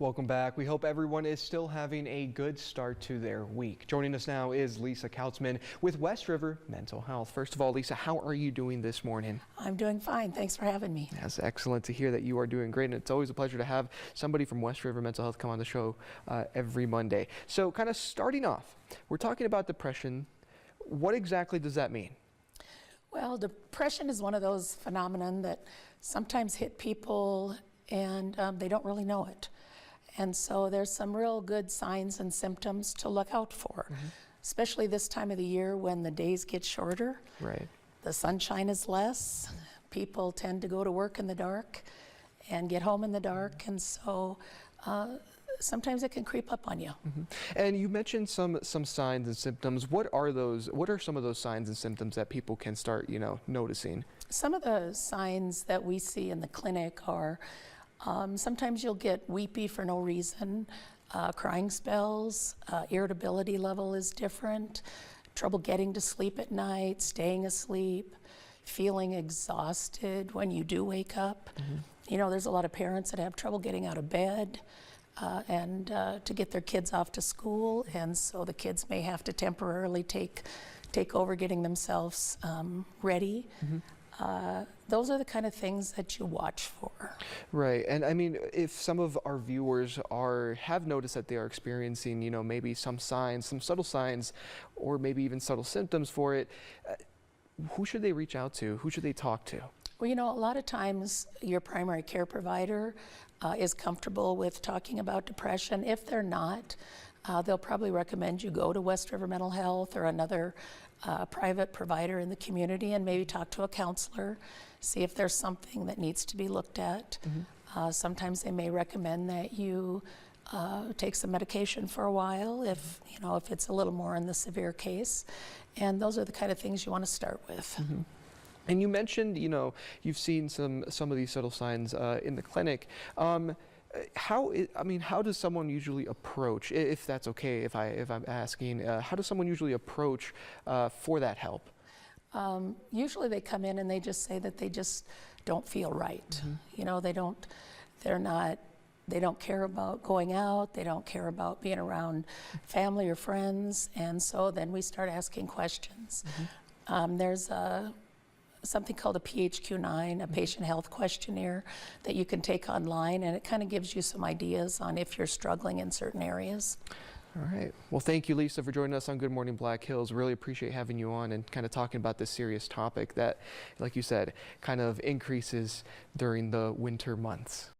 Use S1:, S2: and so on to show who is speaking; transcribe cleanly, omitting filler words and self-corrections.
S1: Welcome back. We hope everyone is still having a good start to their week. Joining us now is Lisa Kautzman with West River Mental Health. First of all, Lisa, how are you doing this morning?
S2: I'm doing fine. Thanks for having me.
S1: That's excellent to hear that you are doing great, and it's always a pleasure to have somebody from West River Mental Health come on the show every Monday. So kind of starting off, we're talking about depression. What exactly does that mean?
S2: Well, depression is one of those phenomenon that sometimes hit people and they don't really know it. And so there's some real good signs and symptoms to look out for, especially this time of the year when the days get shorter.
S1: Right.
S2: The sunshine is less. People tend to go to work in the dark and get home in the dark. And so sometimes it can creep up on you.
S1: And you mentioned some signs and symptoms. What are those? What are some of those signs and symptoms that people can start, noticing?
S2: Some of the signs that we see in the clinic are sometimes you'll get weepy for no reason, crying spells, irritability level is different, trouble getting to sleep at night, staying asleep, feeling exhausted when you do wake up. There's a lot of parents that have trouble getting out of bed and to get their kids off to school, and so the kids may have to temporarily take over getting themselves ready. Those are the kind of things that you watch for.
S1: Right, and I mean, if some of our viewers have noticed that they are experiencing, maybe some signs, some subtle signs, or maybe even subtle symptoms for it, who should they reach out to? Who should they talk to?
S2: Well, a lot of times your primary care provider is comfortable with talking about depression. If they're not, they'll probably recommend you go to West River Mental Health or another private provider in the community and maybe talk to a counselor, see if there's something that needs to be looked at. Sometimes they may recommend that you take some medication for a while if it's a little more in the severe case. And those are the kind of things you want to start with.
S1: And you mentioned, you've seen some of these subtle signs in the clinic. How does someone usually approach, if that's okay, if I'm asking, how does someone usually approach for that help?
S2: Usually they come in and they just say that they just don't feel right. They don't care about going out, they don't care about being around family or friends, and so then we start asking questions. There's something called a PHQ-9, a patient health questionnaire that you can take online, and it kind of gives you some ideas on if you're struggling in certain areas.
S1: All right. Well, thank you, Lisa, for joining us on Good Morning Black Hills. Really appreciate having you on and kind of talking about this serious topic that, like you said, kind of increases during the winter months.